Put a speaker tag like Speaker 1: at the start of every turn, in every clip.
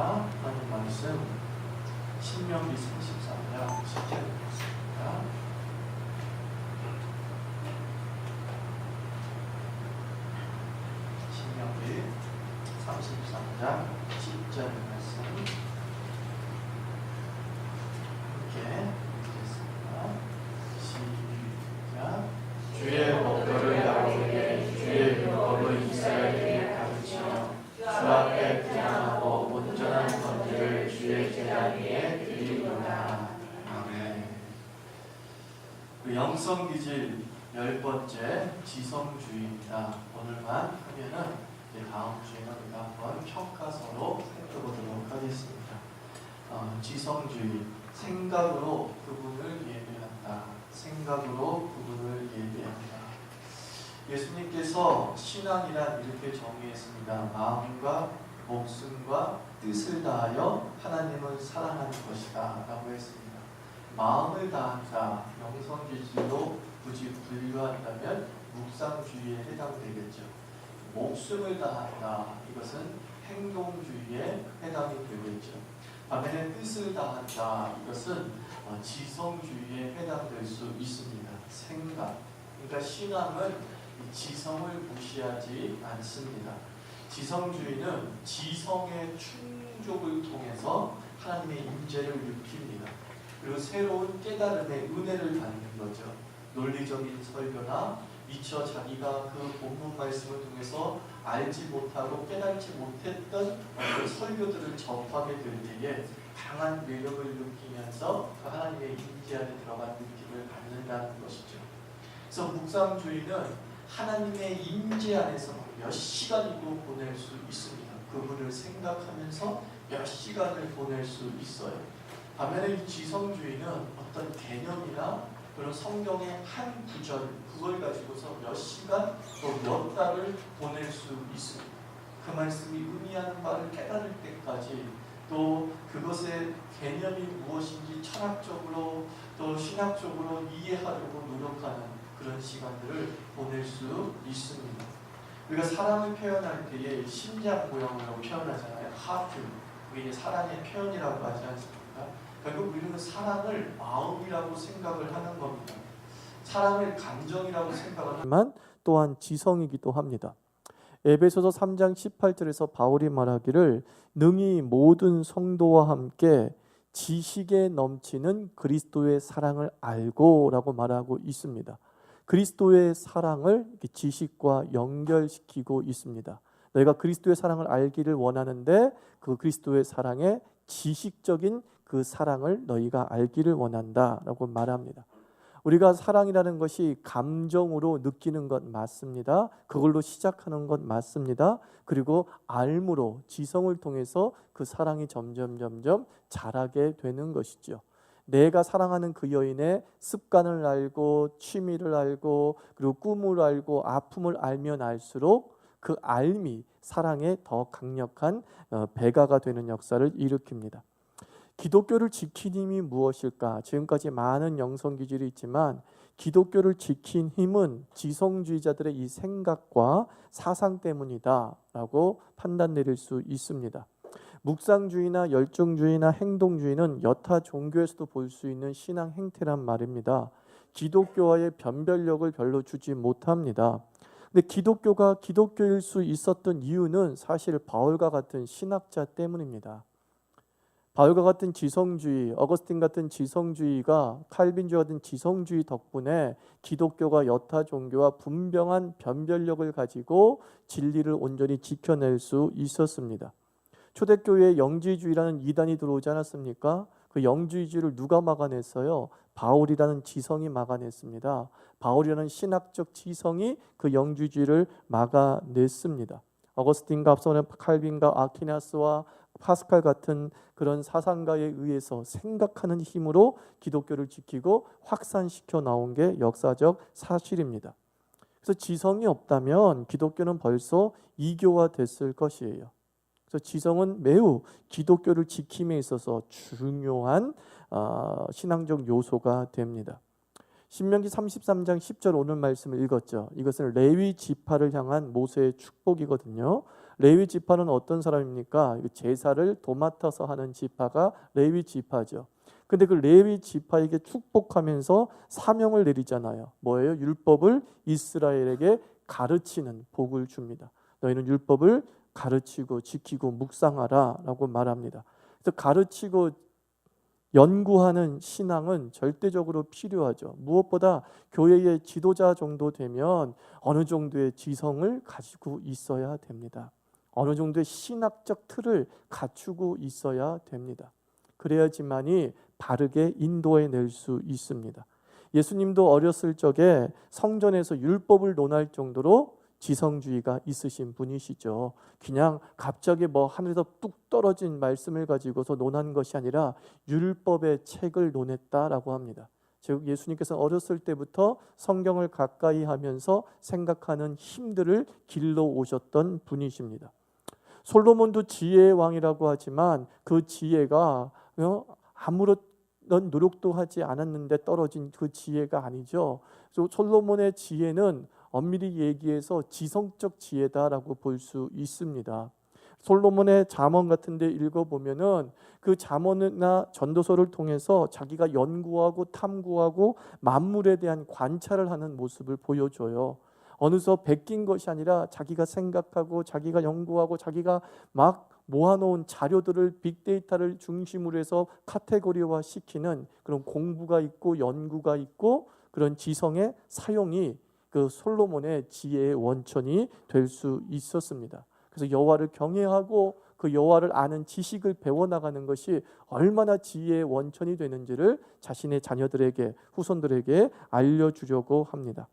Speaker 1: 하나님 말씀 신명기 34장 10절에 있습니다. 신명기 34장 10절 말씀 함께 읽겠습니다. 시작. 주의 법도를 야곱에게 주의 율법을 이스라엘에게 가르치며 주 앞에 평안하고 온전한 번제를 주의 제단 위에 드리리로다. 아멘. 영성기질 10번째 지성주의입니다. 오늘만 하면은 다음 주에는 우리가 한번 평가서로 살펴보도록 하겠습니다. 지성주의, 생각으로 그분을 예배한다. 생각으로 그분을 예배한다. 예수님께서 신앙이란 이렇게 정의했습니다. 마음과 목숨과 뜻을 다하여 하나님을 사랑하는 것이다 라고 했습니다. 마음을 다한다, 영성기질로 굳이 분류한다면 묵상주의에 해당되겠죠. 목숨을 다한다, 이것은 행동주의에 해당이 되겠죠. 반면에 뜻을 다한다, 이것은 지성주의에 해당될 수 있습니다. 생각, 그러니까 신앙은 지성을 무시하지 않습니다. 지성주의는 지성의 충족을 통해서 하나님의 임재를 느낍니다. 그리고 새로운 깨달음의 은혜를 받는 거죠. 논리적인 설교나 미처 자기가 그 본문 말씀을 통해서 알지 못하고 깨닫지 못했던 어떤 설교들을 접하게 될 때에 강한 매력을 느끼면서 그 하나님의 임재 안에 들어간 느낌을 받는다는 것이죠. 그래서 묵상주의는 하나님의 임재 안에서 몇 시간이고 보낼 수 있습니다. 그분을 생각하면서 몇 시간을 보낼 수 있어요. 반면에 이 지성주의는 어떤 개념이나 그런 성경의 한 구절, 그걸 가지고서 몇 시간 또 몇 달을 보낼 수 있습니다. 그 말씀이 의미하는 바를 깨달을 때까지, 또 그것의 개념이 무엇인지 철학적으로 또 신학적으로 이해하려고 노력하는 그런 시간들을 보낼 수 있습니다. 우리가 사랑을 표현할 때에 심장 모양으로 표현하잖아요. 하트, 그게 이제 사랑의 표현이라고 하지 않습니까? 결국 우리는 사랑을 마음이라고 생각을 하는 겁니다. 사랑을 감정이라고 생각을 하지만 또한 지성이기도 합니다. 에베소서 3장 18절에서 바울이 말하기를 능히 모든 성도와 함께 지식에 넘치는 그리스도의 사랑을 알고 라고 말하고 있습니다. 그리스도의 사랑을 지식과 연결시키고 있습니다. 너희가 그리스도의 사랑을 알기를 원하는데 그 그리스도의 사랑의 지식적인 그 사랑을 너희가 알기를 원한다라고 말합니다. 우리가 사랑이라는 것이 감정으로 느끼는 것 맞습니다. 그걸로 시작하는 것 맞습니다. 그리고 알므로 지성을 통해서 그 사랑이 점점 자라게 되는 것이죠. 내가 사랑하는 그 여인의 습관을 알고 취미를 알고 그리고 꿈을 알고 아픔을 알면 알수록 그 알미 사랑에 더 강력한 배가가 되는 역사를 일으킵니다. 기독교를 지킨 힘이 무엇일까? 지금까지 많은 영성기질이 있지만 기독교를 지킨 힘은 지성주의자들의 이 생각과 사상 때문이다 라고 판단 내릴 수 있습니다. 묵상주의나 열정주의나 행동주의는 여타 종교에서도 볼 수 있는 신앙 행태란 말입니다. 기독교와의 변별력을 별로 주지 못합니다. 근데 기독교가 기독교일 수 있었던 이유는 사실 바울과 같은 신학자 때문입니다. 바울과 같은 지성주의, 어거스틴 같은 지성주의가 칼빈주의 같은 지성주의 덕분에 기독교가 여타 종교와 분명한 변별력을 가지고 진리를 온전히 지켜낼 수 있었습니다. 초대교회에 영지주의라는 이단이 들어오지 않았습니까? 그 영지주의를 누가 막아냈어요? 바울이라는 지성이 막아냈습니다. 바울이라는 신학적 지성이 그 영지주의를 막아냈습니다. 어거스틴과 앞서는 칼빈과 아퀴나스와 파스칼 같은 그런 사상가에 의해서 생각하는 힘으로 기독교를 지키고 확산시켜 나온 게 역사적 사실입니다. 그래서 지성이 없다면 기독교는 벌써 이교화됐을 것이에요. 그래서 지성은 매우 기독교를 지킴에 있어서 중요한 신앙적 요소가 됩니다. 신명기 33장 10절 오늘 말씀을 읽었죠. 이것은 레위 지파를 향한 모세의 축복이거든요.
Speaker 2: 레위 지파는 어떤 사람입니까? 제사를 도맡아서 하는 지파가 레위 지파죠. 근데 그 레위 지파에게 축복하면서 사명을 내리잖아요. 뭐예요? 율법을 이스라엘에게 가르치는 복을 줍니다. 너희는 율법을 가르치고 지키고 묵상하라 라고 말합니다. 그래서 가르치고 연구하는 신앙은 절대적으로 필요하죠. 무엇보다 교회의 지도자 정도 되면 어느 정도의 지성을 가지고 있어야 됩니다. 어느 정도의 신학적 틀을 갖추고 있어야 됩니다. 그래야지만이 바르게 인도해낼 수 있습니다. 예수님도 어렸을 적에 성전에서 율법을 논할 정도로 지성주의가 있으신 분이시죠. 그냥 갑자기 뭐 하늘에서 뚝 떨어진 말씀을 가지고서 논한 것이 아니라 율법의 책을 논했다라고 합니다. 즉 예수님께서 어렸을 때부터 성경을 가까이 하면서 생각하는 힘들을 길러 오셨던 분이십니다. 솔로몬도 지혜의 왕이라고 하지만 그 지혜가 아무런 노력도 하지 않았는데 떨어진 그 지혜가 아니죠. 솔로몬의 지혜는 엄밀히 얘기해서 지성적 지혜다라고 볼 수 있습니다. 솔로몬의 잠언 같은 데 읽어보면은 그 잠언이나 전도서를 통해서 자기가 연구하고 탐구하고 만물에 대한 관찰을 하는 모습을 보여줘요. 어느서 베낀 것이 아니라 자기가 생각하고 자기가 연구하고 자기가 막 모아놓은 자료들을 빅데이터를 중심으로 해서 카테고리화 시키는 그런 공부가 있고 연구가 있고 그런 지성의 사용이 그 솔로몬의 지혜의 원천이 될 수 있었습니다. 그래서 여호와를 경외하고 그 여호와를 아는 지식을 배워나가는 것이 얼마나 지혜의 원천이 되는지를 자신의 자녀들에게 후손들에게 알려주려고 합니다.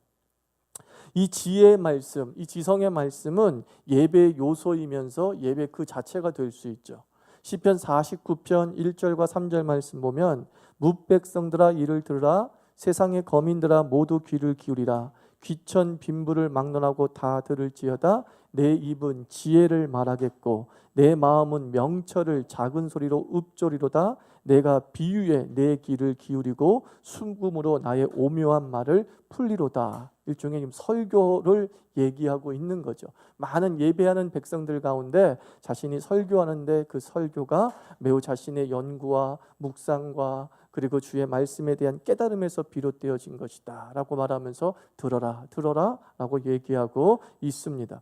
Speaker 2: 이 지혜의 말씀, 이 지성의 말씀은 예배의 요소이면서 예배 그 자체가 될 수 있죠. 시편 49편 1절과 3절 말씀 보면 뭇백성들아 이를 들으라 세상의 거민들아 모두 귀를 기울이라 귀천 빈부를 막론하고 다 들을지어다 내 입은 지혜를 말하겠고 내 마음은 명철을 작은 소리로 읊조리로다 내가 비유에 내 귀를 기울이고 순금으로 나의 오묘한 말을 풀리로다. 일종의 설교를 얘기하고 있는 거죠. 많은 예배하는 백성들 가운데 자신이 설교하는데 그 설교가 매우 자신의 연구와 묵상과 그리고 주의 말씀에 대한 깨달음에서 비롯되어진 것이다 라고 말하면서 들어라 라고 얘기하고 있습니다.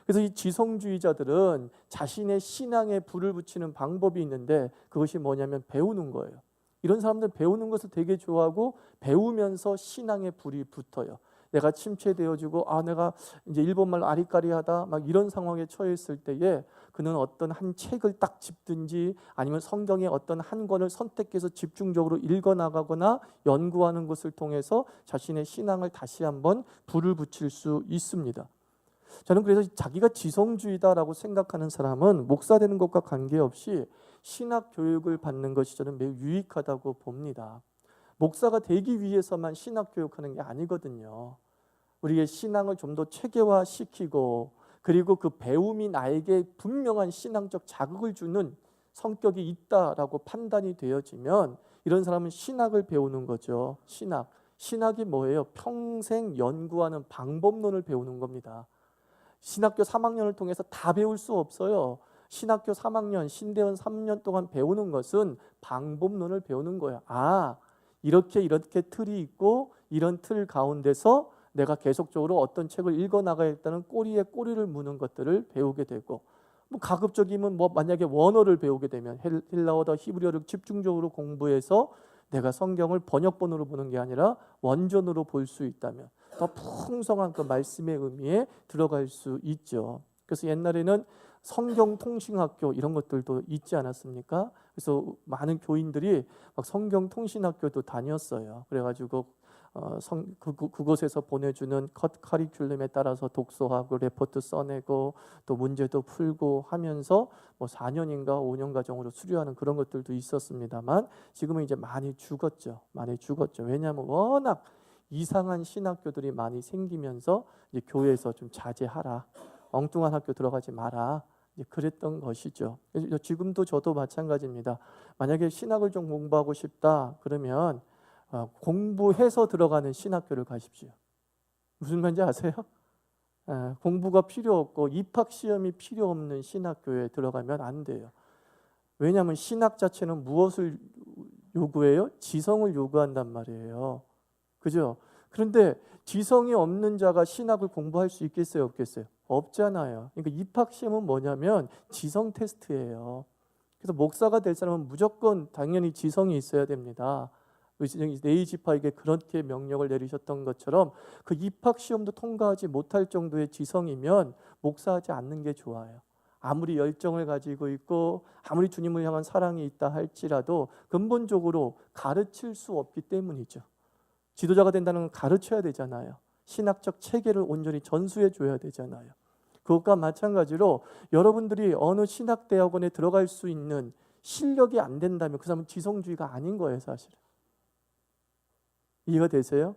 Speaker 2: 그래서 이 지성주의자들은 자신의 신앙에 불을 붙이는 방법이 있는데 그것이 뭐냐면 배우는 거예요. 이런 사람들은 배우는 것을 되게 좋아하고 배우면서 신앙에 불이 붙어요. 내가 침체되어지고 내가 이제 일본말로 아리까리하다 막 이런 상황에 처했을 때에 그는 어떤 한 책을 딱 집든지 아니면 성경의 어떤 한 권을 선택해서 집중적으로 읽어나가거나 연구하는 것을 통해서 자신의 신앙을 다시 한번 불을 붙일 수 있습니다. 저는 그래서 자기가 지성주의다라고 생각하는 사람은 목사 되는 것과 관계없이 신학 교육을 받는 것이 저는 매우 유익하다고 봅니다. 목사가 되기 위해서만 신학 교육하는 게 아니거든요. 우리의 신앙을 좀 더 체계화시키고 그리고 그 배움이 나에게 분명한 신앙적 자극을 주는 성격이 있다라고 판단이 되어지면 이런 사람은 신학을 배우는 거죠. 신학이 뭐예요? 평생 연구하는 방법론을 배우는 겁니다. 신학교 3학년을 통해서 다 배울 수 없어요. 신학교 3학년, 신대원 3년 동안 배우는 것은 방법론을 배우는 거예요. 이렇게 틀이 있고 이런 틀 가운데서 내가 계속적으로 어떤 책을 읽어나가야겠다는 꼬리에 꼬리를 무는 것들을 배우게 되고 가급적이면 만약에 원어를 배우게 되면 헬라어나 히브리어를 집중적으로 공부해서 내가 성경을 번역본으로 보는 게 아니라 원전으로 볼 수 있다면 더 풍성한 그 말씀의 의미에 들어갈 수 있죠. 그래서 옛날에는 성경통신학교 이런 것들도 있지 않았습니까? 그래서 많은 교인들이 막 성경통신학교도 다녔어요. 그래가지고 그곳에서 보내주는 커리큘럼에 따라서 독서하고 레포트 써내고 또 문제도 풀고 하면서 4년인가 5년 과정으로 수료하는 그런 것들도 있었습니다만 지금은 이제 많이 죽었죠. 왜냐하면 워낙 이상한 신학교들이 많이 생기면서 이제 교회에서 좀 자제하라, 엉뚱한 학교 들어가지 마라, 이제 그랬던 것이죠. 지금도 저도 마찬가지입니다. 만약에 신학을 좀 공부하고 싶다 그러면 공부해서 들어가는 신학교를 가십시오. 무슨 말인지 아세요? 공부가 필요 없고 입학 시험이 필요 없는 신학교에 들어가면 안 돼요. 왜냐하면 신학 자체는 무엇을 요구해요? 지성을 요구한단 말이에요. 그죠? 그런데 지성이 없는 자가 신학을 공부할 수 있겠어요? 없겠어요? 없잖아요. 그러니까 입학 시험은 뭐냐면 지성 테스트예요. 그래서 목사가 될 사람은 무조건 당연히 지성이 있어야 됩니다. 레위 지파에게 그렇게 명령을 내리셨던 것처럼 그 입학 시험도 통과하지 못할 정도의 지성이면 목사하지 않는 게 좋아요. 아무리 열정을 가지고 있고 아무리 주님을 향한 사랑이 있다 할지라도 근본적으로 가르칠 수 없기 때문이죠. 지도자가 된다는 건 가르쳐야 되잖아요. 신학적 체계를 온전히 전수해 줘야 되잖아요. 그것과 마찬가지로 여러분들이 어느 신학대학원에 들어갈 수 있는 실력이 안 된다면 그 사람은 지성주의가 아닌 거예요, 사실은. 이해가 되세요?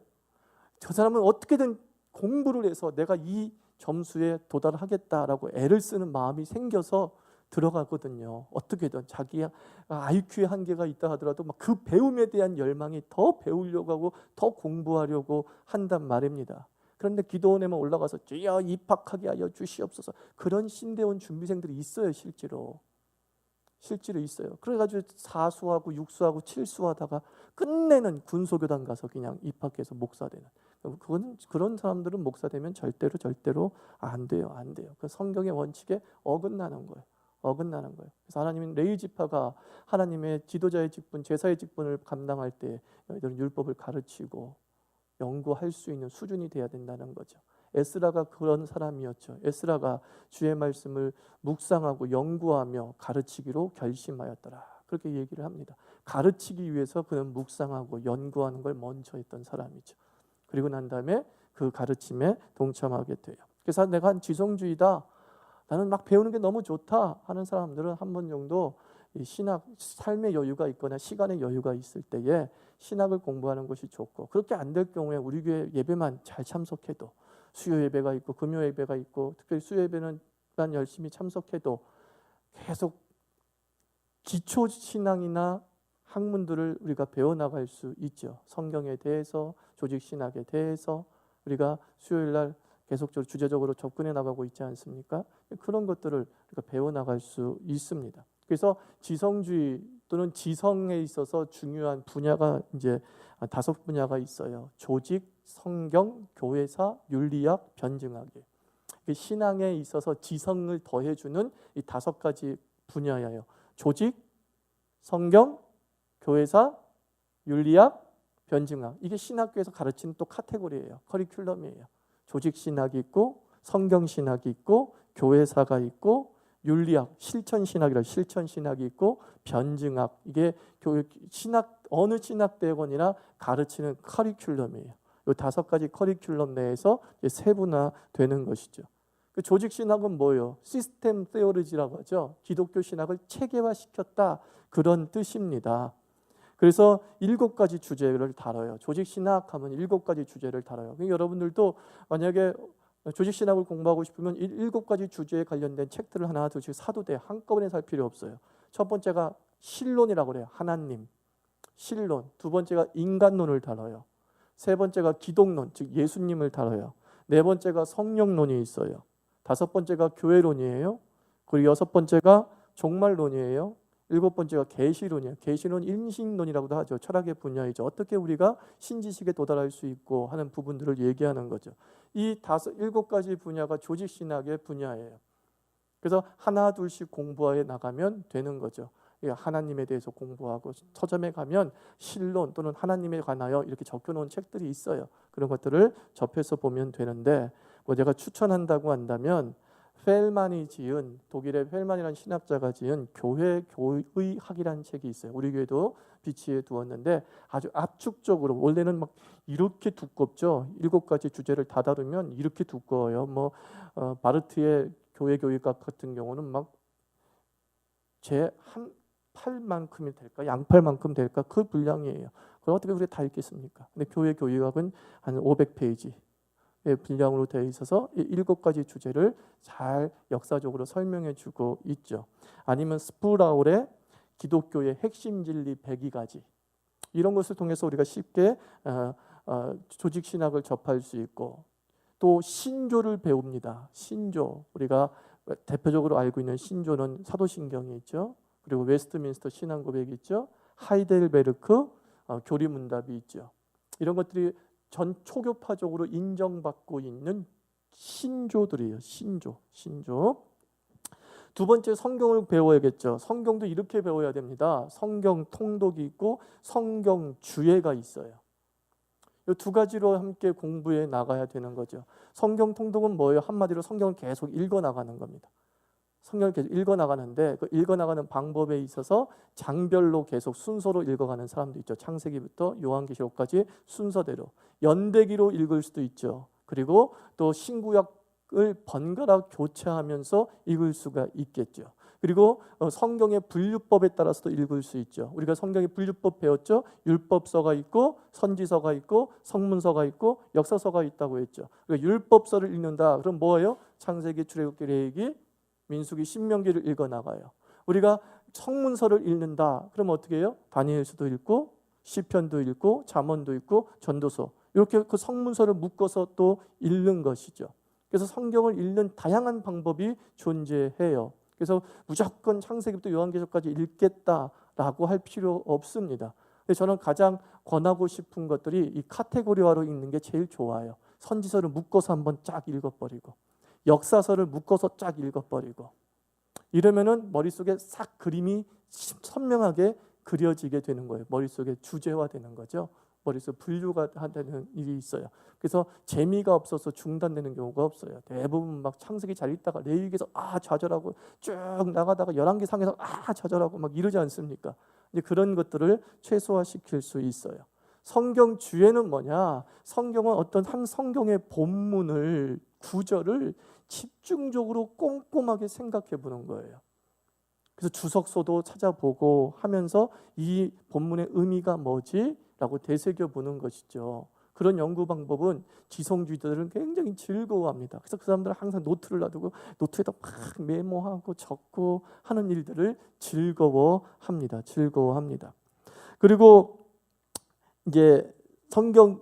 Speaker 2: 저 사람은 어떻게든 공부를 해서 내가 이 점수에 도달하겠다라고 애를 쓰는 마음이 생겨서 들어가거든요. 어떻게든 자기 IQ의 한계가 있다 하더라도 막 그 배움에 대한 열망이 더 배우려고 하고 더 공부하려고 한단 말입니다. 그런데 기도원에만 올라가서 주여 입학하게 하여 주시옵소서, 그런 신대원 준비생들이 있어요. 실제로 있어요. 그래가지고 4수하고 6수하고 7수하다가 끝내는 군소교단 가서 그냥 입학해서 목사 되는, 그런 사람들은 목사 되면 절대로 안 돼요. 그 성경의 원칙에 어긋나는 거예요. 그래서 하나님은 레위 지파가 하나님의 지도자의 직분, 제사의 직분을 감당할 때 이런 율법을 가르치고 연구할 수 있는 수준이 돼야 된다는 거죠. 에스라가 그런 사람이었죠. 에스라가 주의 말씀을 묵상하고 연구하며 가르치기로 결심하였더라. 그렇게 얘기를 합니다. 가르치기 위해서 그는 묵상하고 연구하는 걸 먼저 했던 사람이죠. 그리고 난 다음에 그 가르침에 동참하게 돼요. 그래서 내가 지성주의다, 나는 막 배우는 게 너무 좋다 하는 사람들은 한 번 정도 이 신학, 삶의 여유가 있거나 시간의 여유가 있을 때에 신학을 공부하는 것이 좋고, 그렇게 안 될 경우에 우리 교회 예배만 잘 참석해도, 수요 예배가 있고 금요 예배가 있고, 특별히 수요 예배는 열심히 참석해도 계속 기초 신앙이나 학문들을 우리가 배워나갈 수 있죠. 성경에 대해서, 조직 신학에 대해서 우리가 수요일 날 계속적으로 주제적으로 접근해 나가고 있지 않습니까? 그런 것들을 우리가 배워나갈 수 있습니다. 그래서 지성주의 또는 지성에 있어서 중요한 분야가 이제 5분야가 있어요. 조직, 성경, 교회사, 윤리학, 변증학이에요. 신앙에 있어서 지성을 더해주는 이 5가지 분야예요. 조직, 성경, 교회사, 윤리학, 변증학. 이게 신학교에서 가르치는 또 카테고리예요. 커리큘럼이에요. 조직 신학이 있고, 성경 신학이 있고, 교회사가 있고, 윤리학, 실천 신학이라 실천 신학이 있고, 변증학. 이게 교육 신학, 어느 신학대학원이나 가르치는 커리큘럼이에요. 이 5가지 커리큘럼 내에서 세분화되는 것이죠. 그 조직 신학은 뭐예요? 시스템 테오리지라고 하죠. 기독교 신학을 체계화시켰다, 그런 뜻입니다. 그래서 7가지 주제를 다뤄요. 조직 신학하면 7가지 주제를 다뤄요. 그러니까 여러분들도 만약에 조직 신학을 공부하고 싶으면 7가지 주제에 관련된 책들을 하나 둘씩 사도 돼. 한꺼번에 살 필요 없어요. 첫 번째가 신론이라고 그래요. 하나님, 신론. 두 번째가 인간론을 다뤄요. 세 번째가 기독론, 즉 예수님을 다뤄요. 네 번째가 성령론이 있어요. 5번째가 교회론이에요. 그리고 6번째가 종말론이에요. 7번째가 계시론이에요. 계시론 인식론이라고도 하죠. 철학의 분야이죠. 어떻게 우리가 신지식에 도달할 수 있고 하는 부분들을 얘기하는 거죠. 이 7가지 분야가 조직신학의 분야예요. 그래서 하나 둘씩 공부해 나가면 되는 거죠. 하나님에 대해서 공부하고, 서점에 가면 신론 또는 하나님에 관하여 이렇게 적혀놓은 책들이 있어요. 그런 것들을 접해서 보면 되는데, 뭐 제가 추천한다고 한다면 펠만이 지은, 독일의 펠만이라는 신학자가 지은 교회 교의학이라는 책이 있어요. 우리 교회도 비치해 두었는데 아주 압축적으로, 원래는 막 이렇게 두껍죠. 7가지 주제를 다 다루면 이렇게 두꺼워요. 뭐 바르트의 교회 교의학 같은 경우는 막 제 한 팔만큼이 될까, 양팔만큼 될까, 그 분량이에요. 그걸 어떻게 우리가 다 읽겠습니까? 근데 교회 교의학은 한 500페이지 분량으로 되어 있어서 7가지 주제를 잘 역사적으로 설명해 주고 있죠. 아니면 스프라울의 기독교의 핵심 진리 102가지, 이런 것을 통해서 우리가 쉽게 조직 신학을 접할 수 있고, 또 신조를 배웁니다. 신조. 우리가 대표적으로 알고 있는 신조는 사도신경이 있죠. 그리고 웨스트민스터 신앙고백이 있죠. 하이델베르크 교리문답이 있죠. 이런 것들이 전 초교파적으로 인정받고 있는 신조들이에요. 신조. 두 번째, 성경을 배워야겠죠. 성경도 이렇게 배워야 됩니다. 성경 통독이 있고 성경 주예가 있어요. 이 두 가지로 함께 공부해 나가야 되는 거죠. 성경 통독은 뭐예요? 한마디로 성경을 계속 읽어 나가는 겁니다. 성경을 계속 읽어 나가는데 그 읽어 나가는 방법에 있어서 장별로 계속 순서로 읽어가는 사람도 있죠. 창세기부터 요한계시록까지 순서대로 연대기로 읽을 수도 있죠. 그리고 또 신구약을 번갈아 교체하면서 읽을 수가 있겠죠. 그리고 성경의 분류법에 따라서도 읽을 수 있죠. 우리가 성경의 분류법 배웠죠. 율법서가 있고 선지서가 있고 성문서가 있고 역사서가 있다고 했죠. 그러니까 율법서를 읽는다. 그럼 뭐예요? 창세기, 출애굽기, 레위기, 민수기, 신명기를 읽어 나가요. 우리가 성문서를 읽는다. 그럼 어떻게 해요? 다니엘서도 읽고 시편도 읽고 잠언도 읽고 전도서. 이렇게 그 성문서를 묶어서 또 읽는 것이죠. 그래서 성경을 읽는 다양한 방법이 존재해요. 그래서 무조건 창세기부터 요한계시록까지 읽겠다라고 할 필요 없습니다. 저는 가장 권하고 싶은 것들이 이 카테고리화로 읽는 게 제일 좋아요. 선지서를 묶어서 한번 쫙 읽어버리고 역사서를 묶어서 쫙 읽어버리고 이러면은 머릿속에 싹 그림이 선명하게 그려지게 되는 거예요. 머릿속에 주제화되는 거죠. 머릿속 분류가 되는 일이 있어요. 그래서 재미가 없어서 중단되는 경우가 없어요. 대부분 막 창세기 잘 읽다가 레위기에서 좌절하고 쭉 나가다가 열왕기상에서 좌절하고 막 이러지 않습니까? 이제 그런 것들을 최소화시킬 수 있어요. 성경 주예는 뭐냐? 성경은 어떤 한 성경의 본문을 구절을 집중적으로 꼼꼼하게 생각해 보는 거예요. 그래서 주석서도 찾아보고 하면서 이 본문의 의미가 뭐지? 라고 되새겨 보는 것이죠. 그런 연구 방법은 지성주의자들은 굉장히 즐거워합니다. 그래서 그 사람들은 항상 노트를 놔두고 노트에다 막 메모하고 적고 하는 일들을 즐거워합니다. 그리고 이제 성경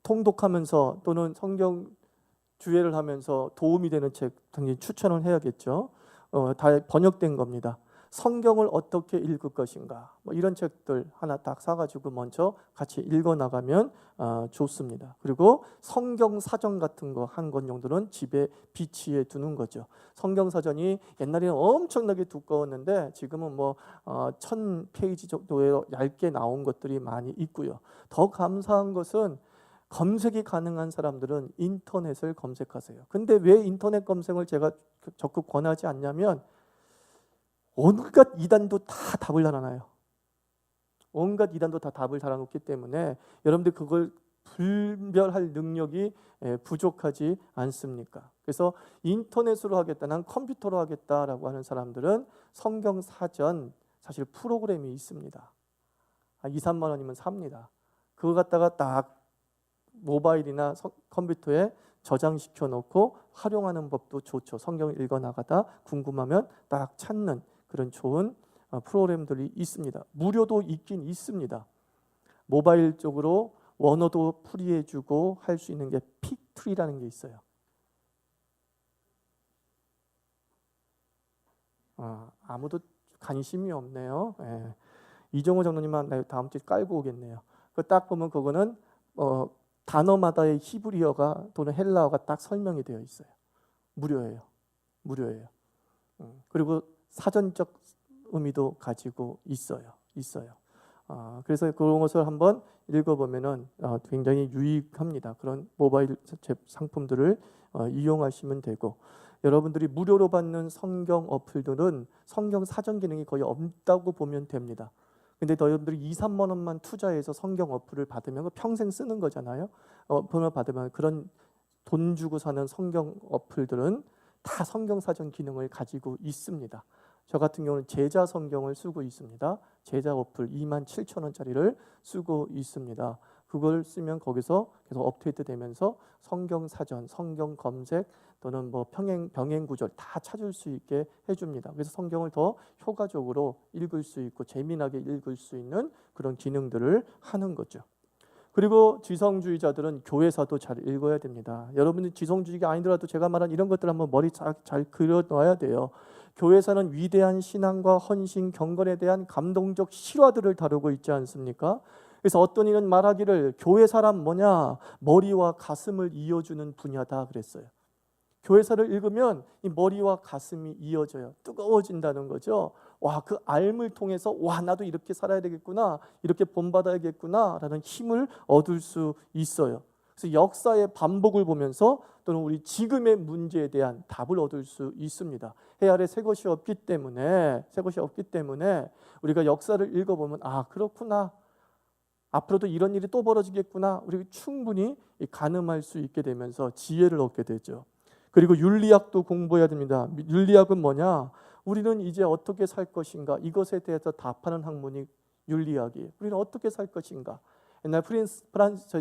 Speaker 2: 통독하면서 또는 성경 주예를 하면서 도움이 되는 책 당연히 추천을 해야겠죠. 다 번역된 겁니다. 성경을 어떻게 읽을 것인가, 뭐 이런 책들 하나 딱 사가지고 먼저 같이 읽어 나가면 좋습니다. 그리고 성경 사전 같은 거 한 권 정도는 집에 비치해 두는 거죠. 성경 사전이 옛날에는 엄청나게 두꺼웠는데 지금은 뭐 1000페이지 정도의 얇게 나온 것들이 많이 있고요. 더 감사한 것은 검색이 가능한 사람들은 인터넷을 검색하세요. 근데 왜 인터넷 검색을 제가 적극 권하지 않냐면 온갖 이단도 다 답을 달아놔요. 온갖 이단도 다 답을 달아놓기 때문에 여러분들 그걸 분별할 능력이 부족하지 않습니까? 그래서 인터넷으로 하겠다, 난 컴퓨터로 하겠다라고 하는 사람들은 성경 사전 사실 프로그램이 있습니다. 2, 3만 원이면 삽니다. 그거 갖다가 딱 모바일이나 컴퓨터에 저장시켜 놓고 활용하는 법도 좋죠. 성경을 읽어 나가다 궁금하면 딱 찾는 그런 좋은 프로그램들이 있습니다. 무료도 있긴 있습니다. 모바일 쪽으로 원어도 풀이해주고 할 수 있는 게 픽트리라는 게 있어요. 아무도 관심이 없네요. 이정호 장로님만 다음 주에 깔고 오겠네요. 그 딱 보면 그거는 단어마다의 히브리어가 또는 헬라어가 딱 설명이 되어 있어요. 무료예요. 그리고 사전적 의미도 가지고 있어요. 그래서 그런 것을 한번 읽어보면은 굉장히 유익합니다. 그런 모바일 상품들을 이용하시면 되고, 여러분들이 무료로 받는 성경 어플들은 성경 사전 기능이 거의 없다고 보면 됩니다. 근데 여러분들이 2, 3만 원만 투자해서 성경 어플을 받으면 평생 쓰는 거잖아요. 어플을 받으면 그런 돈 주고 사는 성경 어플들은 다 성경 사전 기능을 가지고 있습니다. 저 같은 경우는 제자 성경을 쓰고 있습니다. 제자 어플 27,000원짜리를 쓰고 있습니다. 그걸 쓰면 거기서 계속 업데이트 되면서 성경 사전, 성경 검색 또는 뭐 병행 구절 다 찾을 수 있게 해줍니다. 그래서 성경을 더 효과적으로 읽을 수 있고 재미나게 읽을 수 있는 그런 기능들을 하는 거죠. 그리고 지성주의자들은 교회사도 잘 읽어야 됩니다. 여러분들 지성주의가 아니더라도 제가 말한 이런 것들 한번 머리 잘 그려 놔야 돼요. 교회사는 위대한 신앙과 헌신, 경건에 대한 감동적 실화들을 다루고 있지 않습니까? 그래서 어떤 이는 말하기를 교회사란 뭐냐? 머리와 가슴을 이어주는 분야다 그랬어요. 교회사를 읽으면 이 머리와 가슴이 이어져요. 뜨거워진다는 거죠. 와, 그 알을 통해서 와, 나도 이렇게 살아야 되겠구나, 이렇게 본받아야겠구나 라는 힘을 얻을 수 있어요. 그래서 역사의 반복을 보면서 또는 우리 지금의 문제에 대한 답을 얻을 수 있습니다. 해 아래 새 것이 없기 때문에 우리가 역사를 읽어보면 아, 그렇구나, 앞으로도 이런 일이 또 벌어지겠구나, 우리가 충분히 가늠할 수 있게 되면서 지혜를 얻게 되죠. 그리고 윤리학도 공부해야 됩니다. 윤리학은 뭐냐? 우리는 이제 어떻게 살 것인가? 이것에 대해서 답하는 학문이 윤리학이에요. 우리는 어떻게 살 것인가? 옛날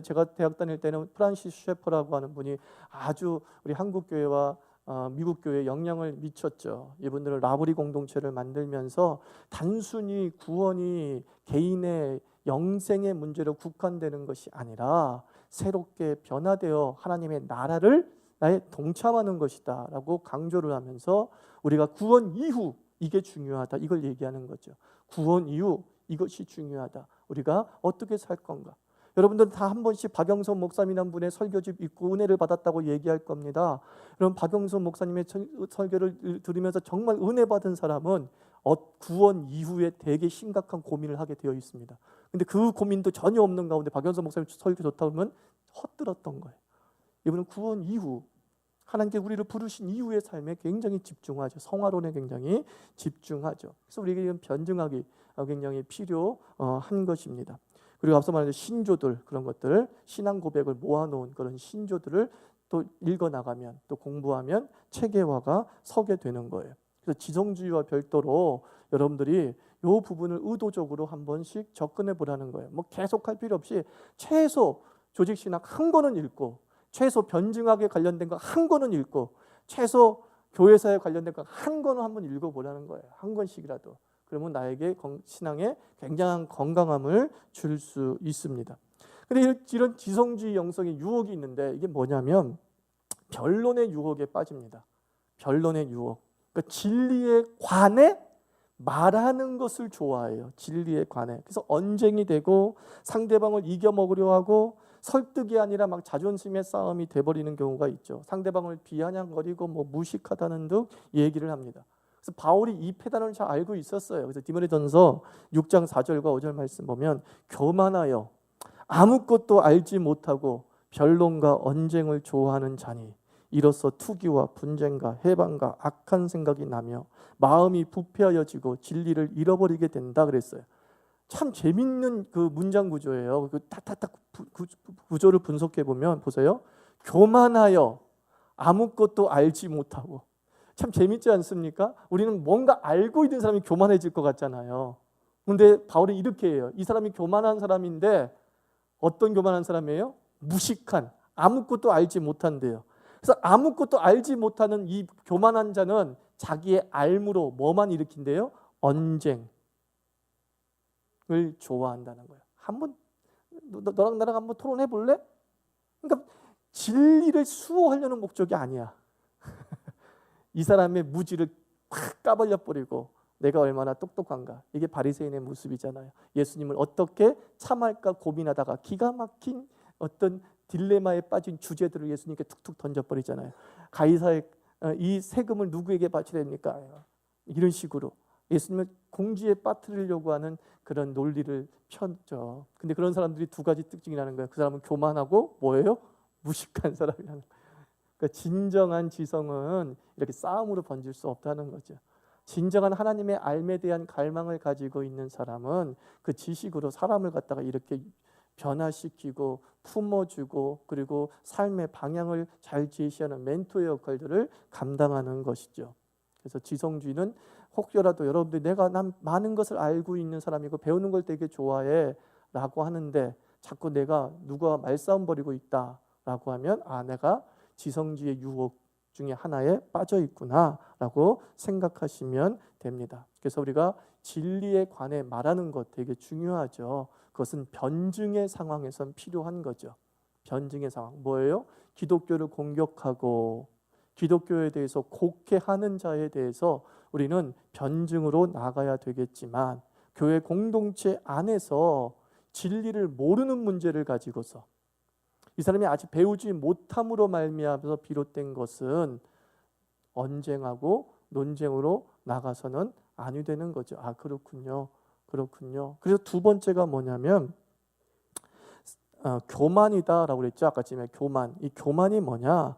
Speaker 2: 제가 대학 다닐 때는 프란시스 셰퍼라고 하는 분이 아주 우리 한국 교회와 미국 교회에 영향을 미쳤죠. 이분들은 라브리 공동체를 만들면서 단순히 구원이 개인의 영생의 문제로 국한되는 것이 아니라 새롭게 변화되어 하나님의 나라를 나의 동참하는 것이다 라고 강조를 하면서 우리가 구원 이후 이게 중요하다, 이걸 얘기하는 거죠. 구원 이후 이것이 중요하다. 우리가 어떻게 살 건가? 여러분들 다 한 번씩 박영선 목사님이라는 분의 설교집 읽고 은혜를 받았다고 얘기할 겁니다. 여러분, 박영선 목사님의 설교를 들으면서 정말 은혜 받은 사람은 구원 이후에 되게 심각한 고민을 하게 되어 있습니다. 근데 그 고민도 전혀 없는 가운데 박영선 목사님 설교 좋다고 하면 헛들었던 거예요. 이분은 구원 이후, 하나님께 우리를 부르신 이후의 삶에 굉장히 집중하죠. 성화론에 굉장히 집중하죠. 그래서 우리에게 이런 변증하기 굉장히 필요한 것입니다. 그리고 앞서 말한 신조들, 그런 것들, 신앙 고백을 모아놓은 그런 신조들을 또 읽어나가면, 또 공부하면 체계화가 서게 되는 거예요. 그래서 지성주의와 별도로 여러분들이 이 부분을 의도적으로 한 번씩 접근해 보라는 거예요. 뭐 계속할 필요 없이 최소 조직신학 한 권은 읽고, 최소 변증학에 관련된 거 한 권은 읽고, 최소 교회사에 관련된 거 한 권은 한번 읽어보라는 거예요. 한 권씩이라도. 그러면 나에게 신앙에 굉장한 건강함을 줄 수 있습니다. 근데 이런 지성주의 영성의 유혹이 있는데 이게 뭐냐면 변론의 유혹에 빠집니다. 변론의 유혹. 그러니까 진리에 관해 말하는 것을 좋아해요. 진리에 관해. 그래서 언쟁이 되고 상대방을 이겨먹으려 하고 설득이 아니라 막 자존심의 싸움이 돼버리는 경우가 있죠. 상대방을 비아냥거리고 뭐 무식하다는 등 얘기를 합니다. 그래서 바울이 이 패단을 잘 알고 있었어요. 그래서 디모데전서 6장 4절과 5절 말씀 보면 교만하여 아무것도 알지 못하고 변론과 언쟁을 좋아하는 자니 이로써 투기와 분쟁과 해방과 악한 생각이 나며 마음이 부패하여지고 진리를 잃어버리게 된다 그랬어요. 참 재밌는 그 문장 구조예요. 그 탁탁탁 구조를 분석해 보면 보세요. 교만하여 아무것도 알지 못하고. 참 재밌지 않습니까? 우리는 뭔가 알고 있는 사람이 교만해질 것 같잖아요. 근데 바울이 이렇게 해요. 이 사람이 교만한 사람인데 어떤 교만한 사람이에요? 무식한, 아무것도 알지 못한대요. 그래서 아무것도 알지 못하는 이 교만한 자는 자기의 알므로 뭐만 일으킨대요? 언쟁을 좋아한다는 거예요. 한번 너랑 나랑 한번 토론해 볼래? 그러니까 진리를 수호하려는 목적이 아니야. 이 사람의 무지를 확 까발려 버리고 내가 얼마나 똑똑한가. 이게 바리새인의 모습이잖아요. 예수님을 어떻게 참을까 고민하다가 기가 막힌 어떤 딜레마에 빠진 주제들을 예수님께 툭툭 던져버리잖아요. 가이사의 이 세금을 누구에게 바쳐야 됩니까? 이런 식으로 예수님을 공지에 빠뜨리려고 하는 그런 논리를 폈죠. 근데 그런 사람들이 두 가지 특징이 나는 거예요. 그 사람은 교만하고 뭐예요? 무식한 사람이라는 거예요. 그러니까 진정한 지성은 이렇게 싸움으로 번질 수 없다는 거죠. 진정한 하나님의 알에 대한 갈망을 가지고 있는 사람은 그 지식으로 사람을 갖다가 이렇게 변화시키고 품어주고 그리고 삶의 방향을 잘 제시하는 멘토의 역할들을 감당하는 것이죠. 그래서 지성주의는 혹여라도 여러분들이 내가 많은 것을 알고 있는 사람이고 배우는 걸 되게 좋아해 라고 하는데 자꾸 내가 누가 말싸움 벌이고 있다 라고 하면 아, 내가 지성주의의 유혹 중에 하나에 빠져 있구나 라고 생각하시면 됩니다. 그래서 우리가 진리에 관해 말하는 것 되게 중요하죠. 그것은 변증의 상황에선 필요한 거죠. 변증의 상황 뭐예요? 기독교를 공격하고 기독교에 대해서 곡해하는 자에 대해서 우리는 변증으로 나가야 되겠지만 교회 공동체 안에서 진리를 모르는 문제를 가지고서 이 사람이 아직 배우지 못함으로 말미암아서 비롯된 것은 언쟁하고 논쟁으로 나가서는 아니 되는 거죠. 아, 그렇군요. 그렇군요. 그래서 두 번째가 뭐냐면 교만이다라고 그랬죠. 아까쯤에 교만. 이 교만이 뭐냐?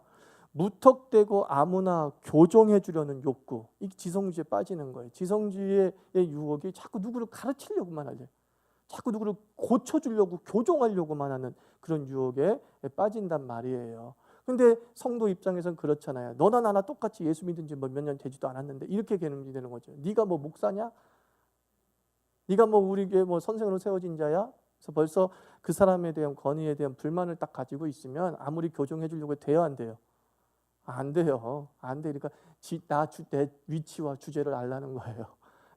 Speaker 2: 무턱대고 아무나 교종해 주려는 욕구. 이 지성주의에 빠지는 거예요. 지성주의의 유혹이 자꾸 누구를 가르치려고만 하죠. 자꾸 누구를 고쳐주려고 교종하려고만 하는 그런 유혹에 빠진단 말이에요. 근데 성도 입장에서는 그렇잖아요. 너나 나나 똑같이 예수 믿은 지 몇 년 되지도 않았는데 이렇게 되는 거죠. 네가 뭐 목사냐? 네가 뭐 우리 교회 뭐 선생으로 세워진 자야? 그래서 벌써 그 사람에 대한 권위에 대한 불만을 딱 가지고 있으면 아무리 교정해 주려고 돼요, 안 돼요? 안 돼요. 안 돼. 그러니까 내 위치와 주제를 알라는 거예요.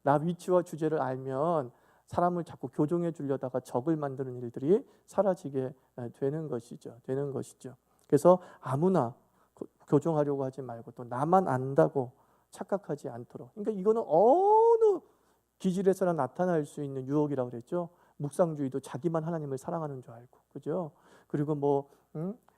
Speaker 2: 나 위치와 주제를 알면 사람을 자꾸 교정해 주려다가 적을 만드는 일들이 사라지게 되는 것이죠. 그래서 아무나 교정하려고 하지 말고 또 나만 안다고 착각하지 않도록. 그러니까 이거는 어느 기질에서나 나타날 수 있는 유혹이라고 그랬죠. 묵상주의도 자기만 하나님을 사랑하는 줄 알고, 그죠? 그리고 뭐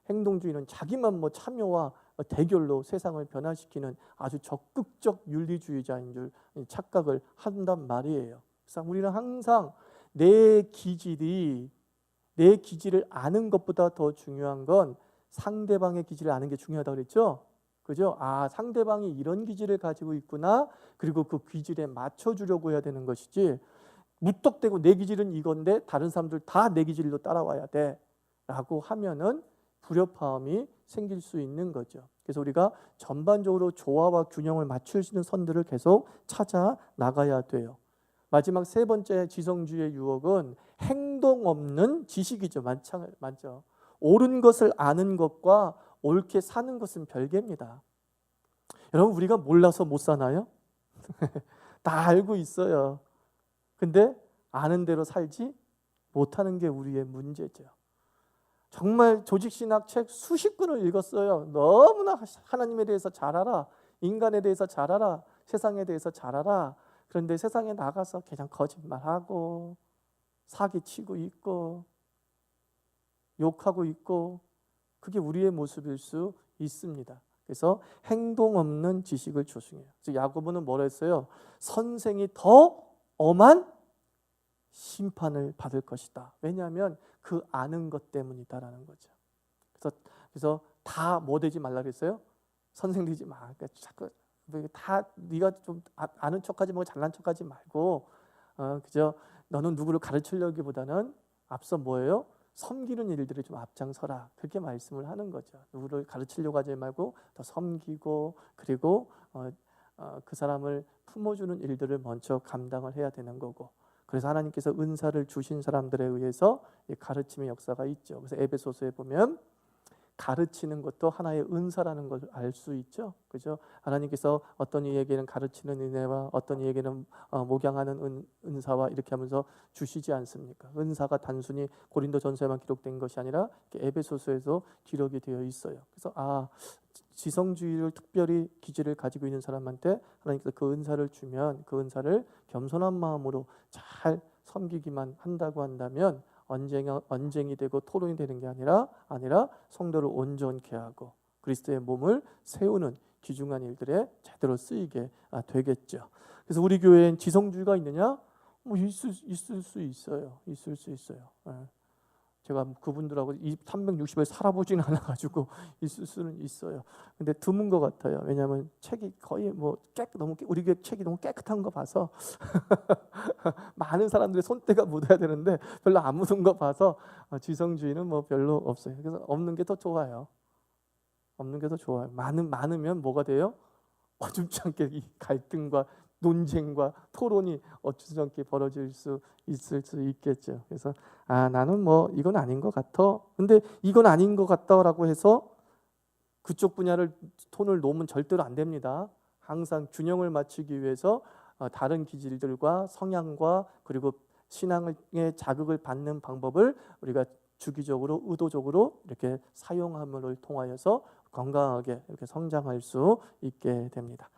Speaker 2: 행동주의는 자기만 뭐 참여와 대결로 세상을 변화시키는 아주 적극적 윤리주의자인 줄 착각을 한단 말이에요. 그래서 우리는 항상 내 기질을 아는 것보다 더 중요한 건 상대방의 기질을 아는 게 중요하다고 그랬죠. 그죠? 아, 상대방이 이런 기질을 가지고 있구나. 그리고 그 기질에 맞춰주려고 해야 되는 것이지 무턱대고 내 기질은 이건데 다른 사람들 다 내 기질로 따라와야 돼 라고 하면은 불협화음이 생길 수 있는 거죠. 그래서 우리가 전반적으로 조화와 균형을 맞출 수 있는 선들을 계속 찾아 나가야 돼요. 마지막 세 번째 지성주의의 유혹은 행동 없는 지식이죠. 맞죠? 옳은 것을 아는 것과 옳게 사는 것은 별개입니다. 여러분, 우리가 몰라서 못 사나요? 다 알고 있어요. 근데 아는 대로 살지 못하는 게 우리의 문제죠. 정말 조직신학 책 수십 권을 읽었어요. 너무나 하나님에 대해서 잘 알아. 인간에 대해서 잘 알아. 세상에 대해서 잘 알아. 그런데 세상에 나가서 그냥 거짓말하고 사기치고 있고 욕하고 있고 그게 우리의 모습일 수 있습니다. 그래서 행동 없는 지식을 조심해요. 그래서 야고보는 뭐라 했어요? 선생이 더 엄한 심판을 받을 것이다. 왜냐하면 그 아는 것 때문이다라는 거죠. 그래서 다 뭐 되지 말라 그랬어요? 선생 되지 마. 그러니까 자꾸 다 네가 좀 아는 척하지 말고 잘난 척하지 말고 그저 너는 누구를 가르치려기보다는 앞서 뭐예요? 섬기는 일들에 좀 앞장서라. 그렇게 말씀을 하는 거죠. 누구를 가르치려고 하지 말고 더 섬기고 그리고 그 사람을 품어주는 일들을 먼저 감당을 해야 되는 거고. 그래서 하나님께서 은사를 주신 사람들에 의해서 가르침의 역사가 있죠. 그래서 에베소서에 보면 가르치는 것도 하나의 은사라는 걸 알 수 있죠. 그죠? 하나님께서 어떤 이에게는 가르치는 은혜와 어떤 이에게는 목양하는 은사와 이렇게 하면서 주시지 않습니까? 은사가 단순히 고린도전서에만 기록된 것이 아니라 에베소서에도 기록이 되어 있어요. 그래서 지성주의를 특별히 기질을 가지고 있는 사람한테 하나님께서 그 은사를 주면 그 은사를 겸손한 마음으로 잘 섬기기만 한다고 한다면 언쟁이 되고 토론이 되는 게 아니라 성도를 온전케 하고 그리스도의 몸을 세우는 귀중한 일들에 제대로 쓰이게 되겠죠. 그래서 우리 교회엔 지성주의가 있느냐? 뭐 있을 수 있어요. 있을 수 있어요. 제가 그분들하고 360일 살아보진 않아가지고 있을 수는 있어요. 근데 드문 것 같아요. 왜냐하면 책이 거의 우리 교회 책이 너무 깨끗한 거 봐서 많은 사람들의 손때가 묻어야 되는데 별로 안 묻은 거 봐서 지성주의는 뭐 별로 없어요. 그래서 없는 게 더 좋아요. 없는 게 더 좋아요. 많으면 뭐가 돼요? 어줍지 않게 이 갈등과 논쟁과 토론이 어쩌지 않게 벌어질 수 있을 수 있겠죠. 그래서 나는 뭐 이건 아닌 것 같아. 근데 이건 아닌 것 같다라고 해서 그쪽 분야를 손을 놓으면 절대로 안 됩니다. 항상 균형을 맞추기 위해서 다른 기질들과 성향과 그리고 신앙의 자극을 받는 방법을 우리가 주기적으로 의도적으로 이렇게 사용함을 통하여서 건강하게 이렇게 성장할 수 있게 됩니다.